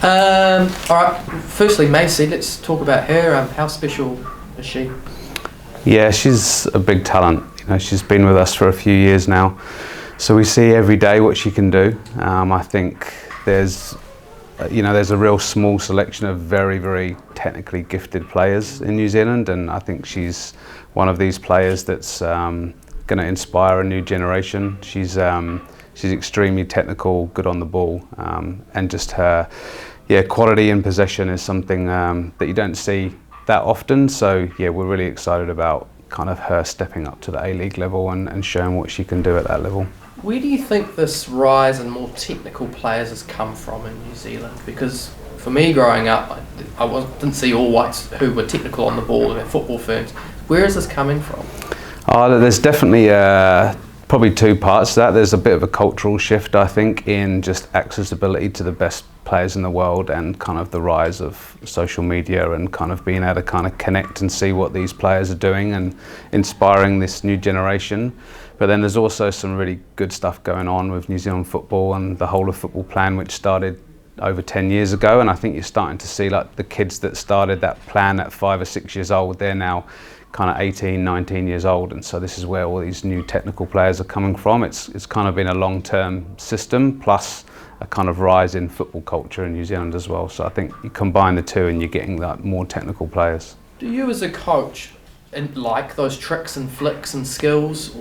All right, firstly, Macy, let's talk about her. How special is she? Yeah, she's a big talent. She's been with us for a few years now, so we see every day what she can do. I think there's a real small selection of very, very technically gifted players in New Zealand, and I think she's one of these players that's going to inspire a new generation. She's extremely technical, good on the ball, and just her quality in possession is something that you don't see that often. So yeah, we're really excited about kind of her stepping up to the A-League level and showing what she can do at that level. Where do you think this rise in more technical players has come from in New Zealand? Because for me growing up, didn't see all whites who were technical on the ball in their football firms. Where is this coming from? There's definitely probably two parts to that. There's a bit of a cultural shift, I think, in just accessibility to the best players in the world and kind of the rise of social media and kind of being able to kind of connect and see what these players are doing and inspiring this new generation. But then there's also some really good stuff going on with New Zealand football and the whole of football plan, which started over 10 years ago. And I think you're starting to see like the kids that started that plan at 5 or 6 years old, they're now kind of 18, 19 years old, and so this is where all these new technical players are coming from. It's kind of been a long-term system plus a kind of rise in football culture in New Zealand as well. So I think you combine the two and you're getting like more technical players. Do you as a coach like those tricks and flicks and skills?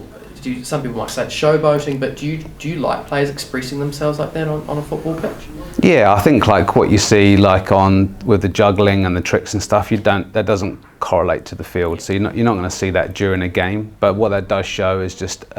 Some people might say it's showboating, but do you like players expressing themselves like that on a football pitch? Yeah, I think like what you see like with the juggling and the tricks and stuff, that doesn't correlate to the field, so you're not going to see that during a game. But what that does show is just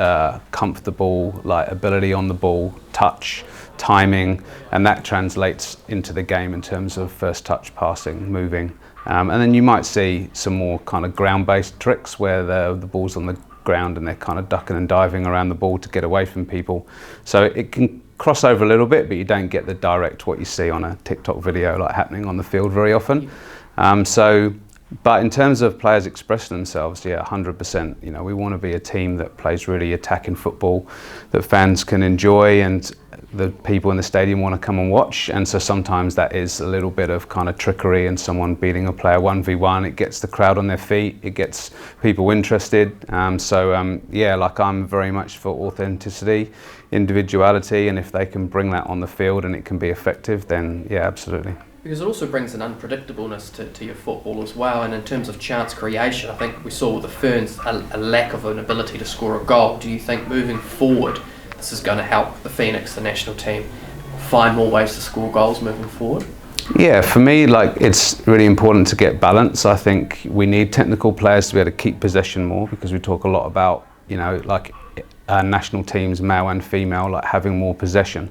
comfortable like ability on the ball, touch, timing, and that translates into the game in terms of first touch, passing, moving. And then you might see some more kind of ground-based tricks where the ball's on the ground and they're kind of ducking and diving around the ball to get away from people. So it can cross over a little bit, but you don't get the direct what you see on a TikTok video like happening on the field very often. But in terms of players expressing themselves, yeah, 100%. We want to be a team that plays really attacking football, that fans can enjoy and the people in the stadium want to come and watch. And so sometimes that is a little bit of kind of trickery and someone beating a player 1v1. It gets the crowd on their feet, it gets people interested. Like I'm very much for authenticity, individuality, and if they can bring that on the field and it can be effective, then yeah, absolutely. Because it also brings an unpredictableness to your football as well, and in terms of chance creation, I think we saw with the Ferns a lack of an ability to score a goal. Do you think moving forward this is going to help the Phoenix, the national team, find more ways to score goals moving forward? Yeah, for me, like it's really important to get balance. I think we need technical players to be able to keep possession more, because we talk a lot about, like national teams, male and female, like having more possession.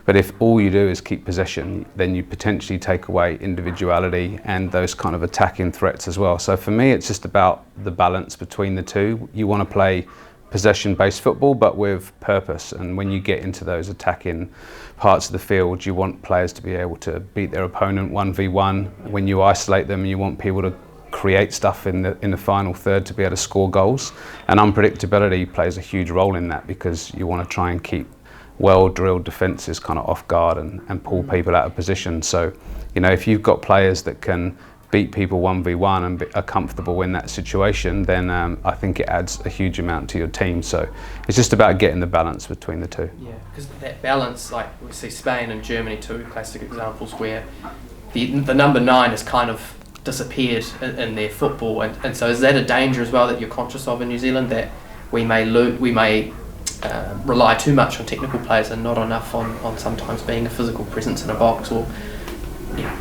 But if all you do is keep possession, then you potentially take away individuality and those kind of attacking threats as well. So for me, it's just about the balance between the two. You want to play possession-based football, but with purpose. And when you get into those attacking parts of the field, you want players to be able to beat their opponent 1v1. When you isolate them, you want people to create stuff in the final third to be able to score goals. And unpredictability plays a huge role in that, because you want to try and keep well-drilled defences kind of off guard and pull people out of position. So, if you've got players that can beat people 1v1 and are comfortable in that situation, then I think it adds a huge amount to your team. So it's just about getting the balance between the two. Yeah, because that balance, like we see Spain and Germany, two classic examples where the number 9 has kind of disappeared in their football, and so is that a danger as well that you're conscious of in New Zealand, that we may rely too much on technical players and not enough on sometimes being a physical presence in a box, or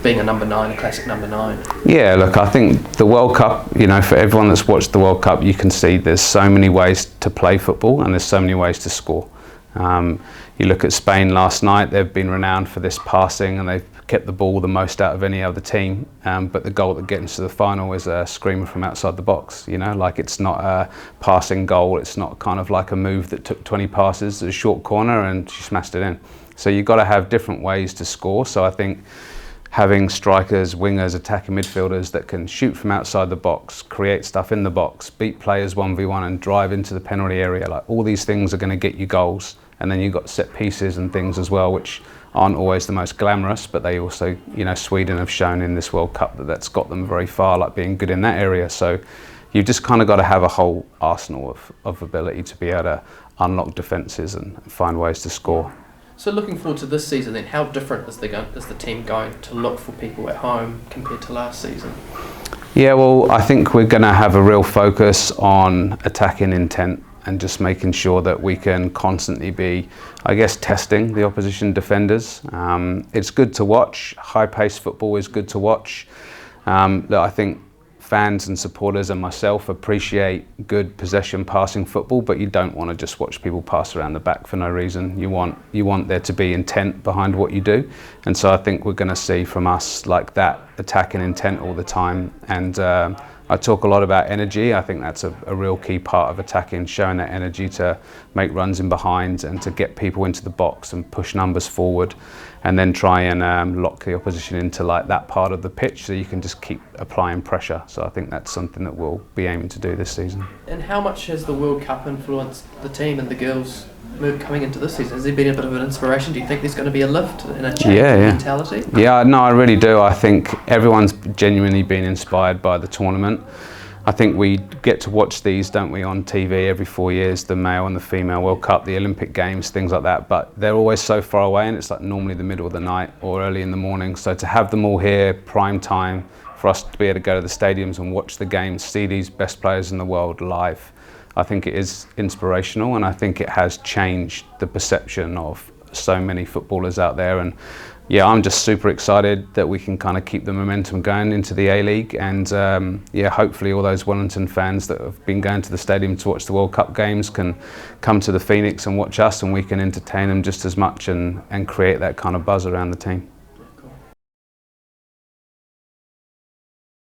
being a number 9, a classic number 9? Yeah, look, I think the World Cup, for everyone that's watched the World Cup, you can see there's so many ways to play football and there's so many ways to score. You look at Spain last night, they've been renowned for this passing and they've kept the ball the most out of any other team, but the goal that gets to the final is a screamer from outside the box. Like it's not a passing goal, it's not kind of like a move that took 20 passes, a short corner and she smashed it in. So you've got to have different ways to score. So I think having strikers, wingers, attacking midfielders that can shoot from outside the box, create stuff in the box, beat players 1v1 and drive into the penalty area, like all these things are going to get you goals. And then you've got set pieces and things as well, which aren't always the most glamorous, but they also, you know, Sweden have shown in this World Cup that that's got them very far, like being good in that area. So you've just kind of got to have a whole arsenal of ability to be able to unlock defences and find ways to score. So looking forward to this season then, how different is the team going to look for people at home compared to last season? Yeah, well, I think we're going to have a real focus on attacking intent and just making sure that we can constantly be, I guess, testing the opposition defenders. It's good to watch. High-paced football is good to watch. Look, I think fans and supporters and myself appreciate good possession passing football, but you don't want to just watch people pass around the back for no reason. You want there to be intent behind what you do, and so I think we're going to see from us like that attacking intent all the time. And I talk a lot about energy. I think that's a real key part of attacking, showing that energy to make runs in behind and to get people into the box and push numbers forward, and then try and lock the opposition into like that part of the pitch so you can just keep applying pressure. So I think that's something that we'll be aiming to do this season. And how much has the World Cup influenced the team and the girls move coming into this season? Has there been a bit of an inspiration? Do you think there's going to be a lift and a change in mentality? Yeah, no, I really do. I think everyone's genuinely been inspired by the tournament. I think we get to watch these, don't we, on TV every 4 years, the male and the female World Cup, the Olympic Games, things like that, but they're always so far away, and it's like normally the middle of the night or early in the morning. So to have them all here, prime time, for us to be able to go to the stadiums and watch the games, see these best players in the world live, I think it is inspirational, and I think it has changed the perception of so many footballers out there. And yeah, I'm just super excited that we can kind of keep the momentum going into the A-League, and yeah, hopefully all those Wellington fans that have been going to the stadium to watch the World Cup games can come to the Phoenix and watch us, and we can entertain them just as much and create that kind of buzz around the team.